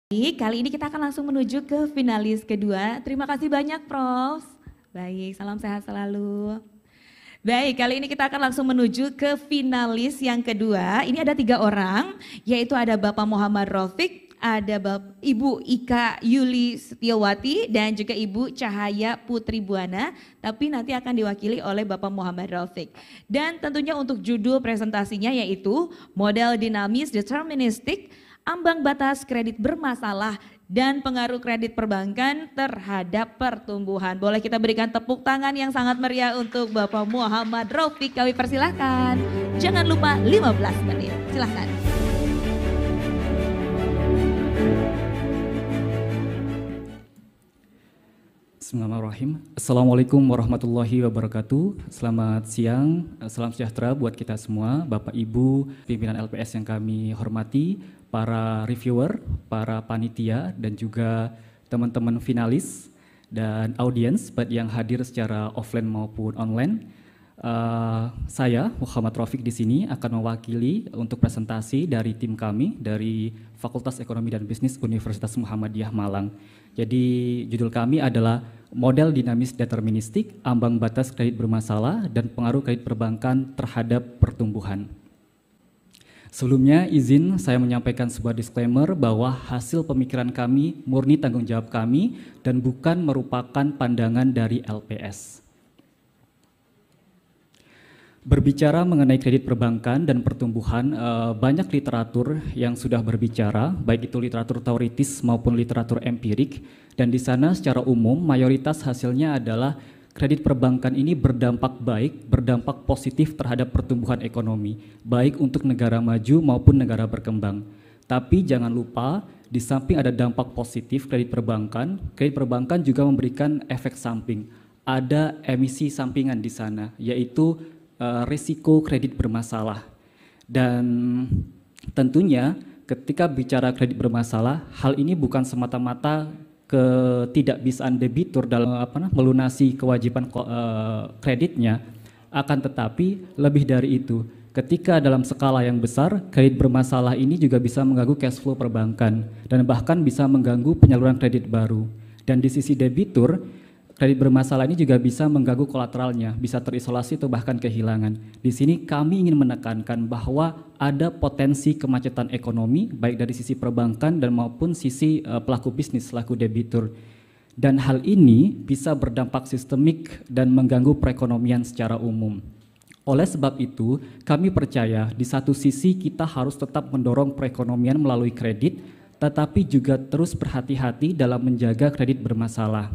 Baik, kali ini kita akan langsung menuju ke finalis kedua. Terima kasih banyak, Prof. Baik, salam sehat selalu. Baik, kali ini kita akan langsung menuju ke finalis yang kedua. Ini ada 3 orang, yaitu ada Bapak Muhammad Rafiq, ada Ibu Ika Yuli Setiawati, dan juga Ibu Cahaya Putri Buana. Tapi nanti akan diwakili oleh Bapak Muhammad Rafiq. Dan tentunya untuk judul presentasinya yaitu Model Dinamis Deterministik, Ambang batas kredit bermasalah dan pengaruh kredit perbankan terhadap pertumbuhan. Boleh kita berikan tepuk tangan yang sangat meriah untuk Bapak Muhammad Rafiq. Kami persilahkan. Jangan lupa 15 menit. Silahkan. Bismillahirrahmanirrahim. Assalamualaikum warahmatullahi wabarakatuh. Selamat siang, salam sejahtera buat kita semua, Bapak Ibu, pimpinan LPS yang kami hormati, para reviewer, para panitia, dan juga teman-teman finalis dan audiens yang hadir secara offline maupun online. Saya Muhammad Rafiq di sini akan mewakili untuk presentasi dari tim kami dari Fakultas Ekonomi dan Bisnis Universitas Muhammadiyah Malang. Jadi judul kami adalah Model Dinamis Deterministik, Ambang Batas Kredit Bermasalah dan Pengaruh Kredit Perbankan Terhadap Pertumbuhan. Sebelumnya izin saya menyampaikan sebuah disclaimer bahwa hasil pemikiran kami murni tanggung jawab kami dan bukan merupakan pandangan dari LPS. Berbicara mengenai kredit perbankan dan pertumbuhan, banyak literatur yang sudah berbicara, baik itu literatur teoritis maupun literatur empirik, dan di sana secara umum mayoritas hasilnya adalah kredit perbankan ini berdampak baik, berdampak positif terhadap pertumbuhan ekonomi, baik untuk negara maju maupun negara berkembang. Tapi jangan lupa, di samping ada dampak positif kredit perbankan juga memberikan efek samping. Ada emisi sampingan di sana, yaitu risiko kredit bermasalah. Dan tentunya ketika bicara kredit bermasalah, hal ini bukan semata-mata ketidakbisaan debitur dalam melunasi kewajiban kreditnya, akan tetapi lebih dari itu. Ketika dalam skala yang besar, kredit bermasalah ini juga bisa mengganggu cash flow perbankan dan bahkan bisa mengganggu penyaluran kredit baru. Dan di sisi debitur, kredit bermasalah ini juga bisa mengganggu kolateralnya, bisa terisolasi atau bahkan kehilangan. Di sini kami ingin menekankan bahwa ada potensi kemacetan ekonomi baik dari sisi perbankan dan maupun sisi pelaku bisnis selaku debitur. Dan hal ini bisa berdampak sistemik dan mengganggu perekonomian secara umum. Oleh sebab itu, kami percaya di satu sisi kita harus tetap mendorong perekonomian melalui kredit, tetapi juga terus berhati-hati dalam menjaga kredit bermasalah.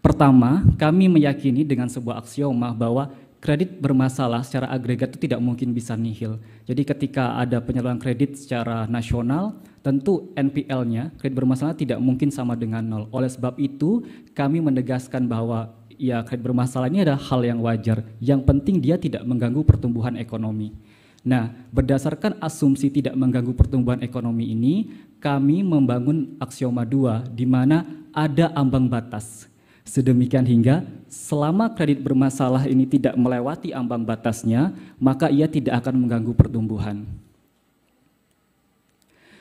Pertama, kami meyakini dengan sebuah aksioma bahwa kredit bermasalah secara agregat itu tidak mungkin bisa nihil. Jadi ketika ada penyaluran kredit secara nasional, tentu NPL-nya, kredit bermasalah tidak mungkin sama dengan nol. Oleh sebab itu, kami menegaskan bahwa ya kredit bermasalah ini adalah hal yang wajar. Yang penting dia tidak mengganggu pertumbuhan ekonomi. Nah, berdasarkan asumsi tidak mengganggu pertumbuhan ekonomi ini, kami membangun aksioma 2 di mana ada ambang batas. Sedemikian hingga selama kredit bermasalah ini tidak melewati ambang batasnya, maka ia tidak akan mengganggu pertumbuhan.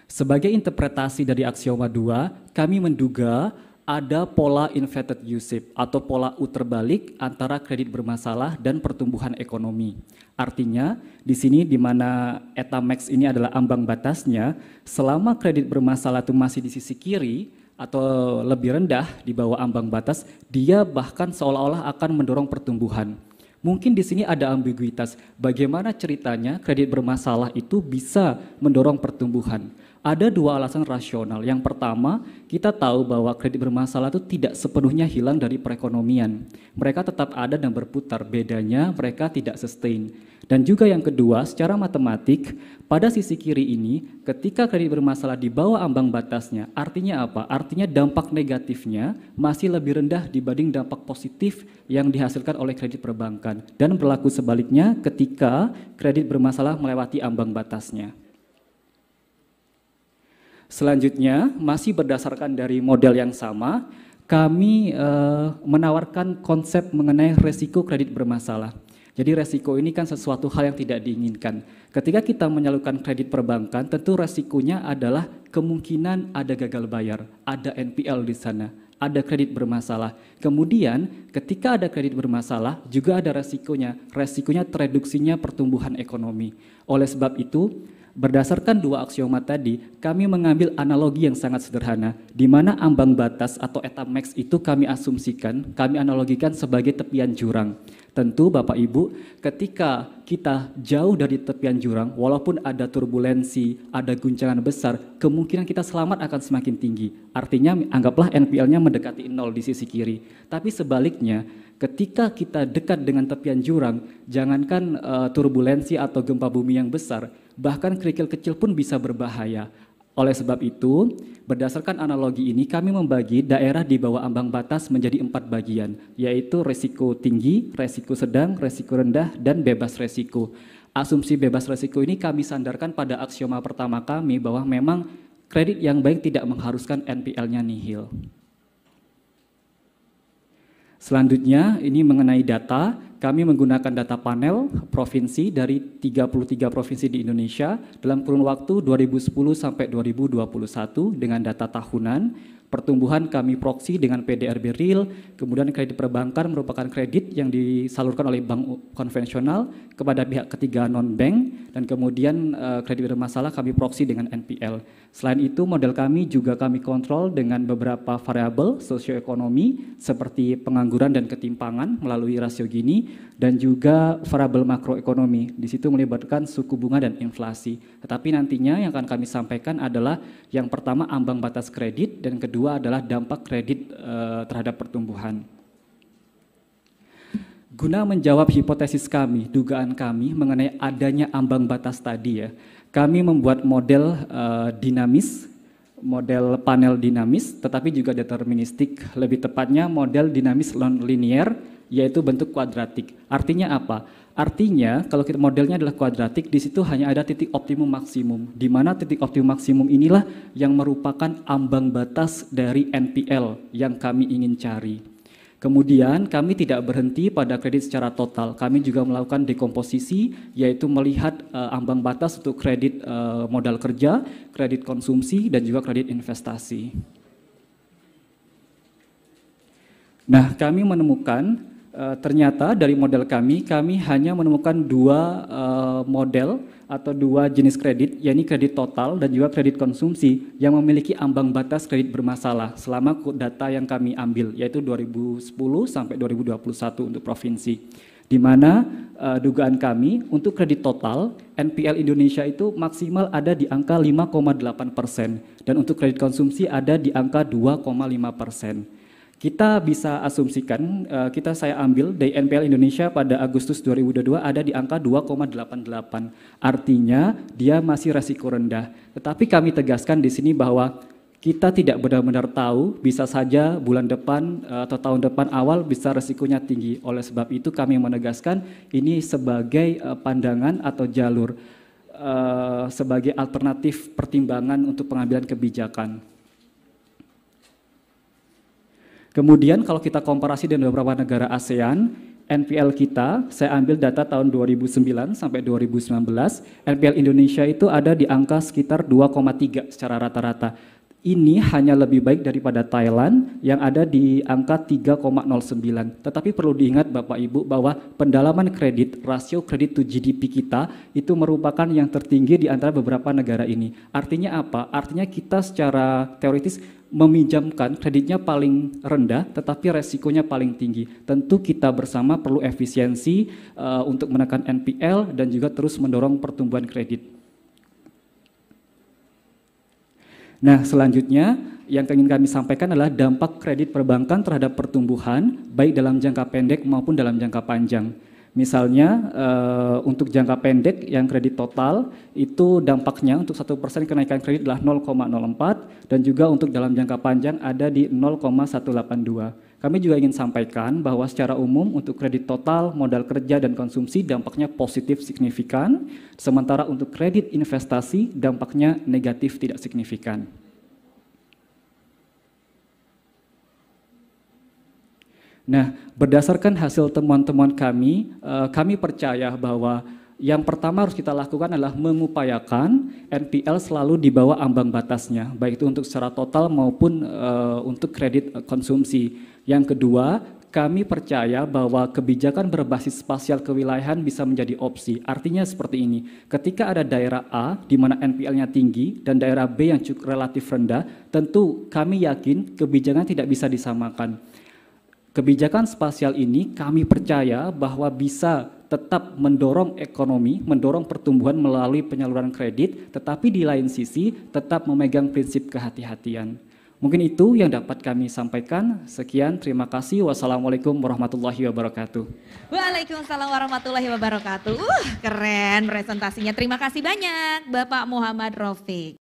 Sebagai interpretasi dari aksioma 2, kami menduga ada pola inverted U-shape atau pola U terbalik antara kredit bermasalah dan pertumbuhan ekonomi. Artinya, di sini di mana eta max ini adalah ambang batasnya, selama kredit bermasalah itu masih di sisi kiri, atau lebih rendah di bawah ambang batas, dia bahkan seolah-olah akan mendorong pertumbuhan. Mungkin di sini ada ambiguitas, bagaimana ceritanya kredit bermasalah itu bisa mendorong pertumbuhan. Ada 2 alasan rasional. Yang pertama, kita tahu bahwa kredit bermasalah itu tidak sepenuhnya hilang dari perekonomian. Mereka tetap ada dan berputar, bedanya mereka tidak sustain. Dan juga yang kedua, secara matematik, pada sisi kiri ini, ketika kredit bermasalah di bawah ambang batasnya, artinya apa? Artinya dampak negatifnya masih lebih rendah dibanding dampak positif yang dihasilkan oleh kredit perbankan. Dan berlaku sebaliknya ketika kredit bermasalah melewati ambang batasnya. Selanjutnya, masih berdasarkan dari model yang sama, kami menawarkan konsep mengenai resiko kredit bermasalah. Jadi resiko ini kan sesuatu hal yang tidak diinginkan. Ketika kita menyalurkan kredit perbankan, tentu resikonya adalah kemungkinan ada gagal bayar, ada NPL di sana, ada kredit bermasalah. Kemudian ketika ada kredit bermasalah juga ada resikonya tereduksinya pertumbuhan ekonomi. Oleh sebab itu, berdasarkan dua aksioma tadi, kami mengambil analogi yang sangat sederhana, di mana ambang batas atau eta max itu kami asumsikan, kami analogikan sebagai tepian jurang. Tentu Bapak Ibu, ketika kita jauh dari tepian jurang, walaupun ada turbulensi, ada guncangan besar, kemungkinan kita selamat akan semakin tinggi. Artinya anggaplah NPL-nya mendekati 0 di sisi kiri. Tapi sebaliknya, ketika kita dekat dengan tepian jurang, jangankan turbulensi atau gempa bumi yang besar, bahkan kerikil kecil pun bisa berbahaya. Oleh sebab itu, berdasarkan analogi ini kami membagi daerah di bawah ambang batas menjadi 4 bagian, yaitu resiko tinggi, resiko sedang, resiko rendah, dan bebas resiko. Asumsi bebas resiko ini kami sandarkan pada aksioma pertama kami bahwa memang kredit yang baik tidak mengharuskan NPL-nya nihil. Selanjutnya ini mengenai data, kami menggunakan data panel provinsi dari 33 provinsi di Indonesia dalam kurun waktu 2010 sampai 2021 dengan data tahunan. Pertumbuhan kami proksi dengan PDRB real, kemudian kredit perbankan merupakan kredit yang disalurkan oleh bank konvensional kepada pihak ketiga non-bank, dan kemudian kredit bermasalah kami proksi dengan NPL. Selain itu model kami juga kami kontrol dengan beberapa variabel sosioekonomi seperti pengangguran dan ketimpangan melalui rasio Gini, dan juga variabel makroekonomi. Di situ melibatkan suku bunga dan inflasi. Tetapi nantinya yang akan kami sampaikan adalah yang pertama ambang batas kredit, dan kedua adalah dampak kredit terhadap pertumbuhan. Guna menjawab hipotesis kami, dugaan kami mengenai adanya ambang batas tadi ya, kami membuat model dinamis, model panel dinamis, tetapi juga deterministik, lebih tepatnya model dinamis non-linear, yaitu bentuk kuadratik. Artinya apa? Artinya kalau kita modelnya adalah kuadratik, di situ hanya ada titik optimum maksimum, di mana titik optimum maksimum inilah yang merupakan ambang batas dari NPL yang kami ingin cari. Kemudian kami tidak berhenti pada kredit secara total, kami juga melakukan dekomposisi, yaitu melihat ambang batas untuk kredit modal kerja, kredit konsumsi, dan juga kredit investasi. Nah, kami menemukan ternyata dari model kami hanya menemukan dua model atau dua jenis kredit, yakni kredit total dan juga kredit konsumsi yang memiliki ambang batas kredit bermasalah selama data yang kami ambil, yaitu 2010 sampai 2021 untuk provinsi. Di mana dugaan kami untuk kredit total, NPL Indonesia itu maksimal ada di angka 5,8% dan untuk kredit konsumsi ada di angka 2,5%. Kita bisa asumsikan, saya ambil dari NPL Indonesia pada Agustus 2022 ada di angka 2,88. Artinya dia masih resiko rendah. Tetapi kami tegaskan di sini bahwa kita tidak benar-benar tahu, bisa saja bulan depan atau tahun depan awal bisa resikonya tinggi. Oleh sebab itu kami menegaskan ini sebagai pandangan atau jalur, sebagai alternatif pertimbangan untuk pengambilan kebijakan. Kemudian kalau kita komparasi dengan beberapa negara ASEAN, NPL kita, saya ambil data tahun 2009 sampai 2019, NPL Indonesia itu ada di angka sekitar 2,3 secara rata-rata. Ini hanya lebih baik daripada Thailand yang ada di angka 3,09. Tetapi perlu diingat Bapak Ibu bahwa pendalaman kredit, rasio kredit to GDP kita itu merupakan yang tertinggi di antara beberapa negara ini. Artinya apa? Artinya kita secara teoritis meminjamkan kreditnya paling rendah tetapi resikonya paling tinggi. Tentu kita bersama perlu efisiensi untuk menekan NPL dan juga terus mendorong pertumbuhan kredit. Nah, selanjutnya yang ingin kami sampaikan adalah dampak kredit perbankan terhadap pertumbuhan baik dalam jangka pendek maupun dalam jangka panjang. Misalnya untuk jangka pendek yang kredit total itu dampaknya untuk 1% kenaikan kredit adalah 0,04 dan juga untuk dalam jangka panjang ada di 0,182. Kami juga ingin sampaikan bahwa secara umum untuk kredit total, modal kerja dan konsumsi dampaknya positif signifikan, sementara untuk kredit investasi dampaknya negatif tidak signifikan. Nah, berdasarkan hasil temuan-temuan kami percaya bahwa yang pertama harus kita lakukan adalah mengupayakan NPL selalu di bawah ambang batasnya, baik itu untuk secara total maupun untuk kredit konsumsi. Yang kedua, kami percaya bahwa kebijakan berbasis spasial kewilayahan bisa menjadi opsi. Artinya seperti ini, ketika ada daerah A di mana NPL-nya tinggi dan daerah B yang cukup relatif rendah, tentu kami yakin kebijakan tidak bisa disamakan. Kebijakan spasial ini kami percaya bahwa bisa tetap mendorong ekonomi, mendorong pertumbuhan melalui penyaluran kredit, tetapi di lain sisi tetap memegang prinsip kehati-hatian. Mungkin itu yang dapat kami sampaikan. Sekian, terima kasih. Wassalamualaikum warahmatullahi wabarakatuh. Waalaikumsalam warahmatullahi wabarakatuh. Keren presentasinya. Terima kasih banyak Bapak Muhammad Rafiq.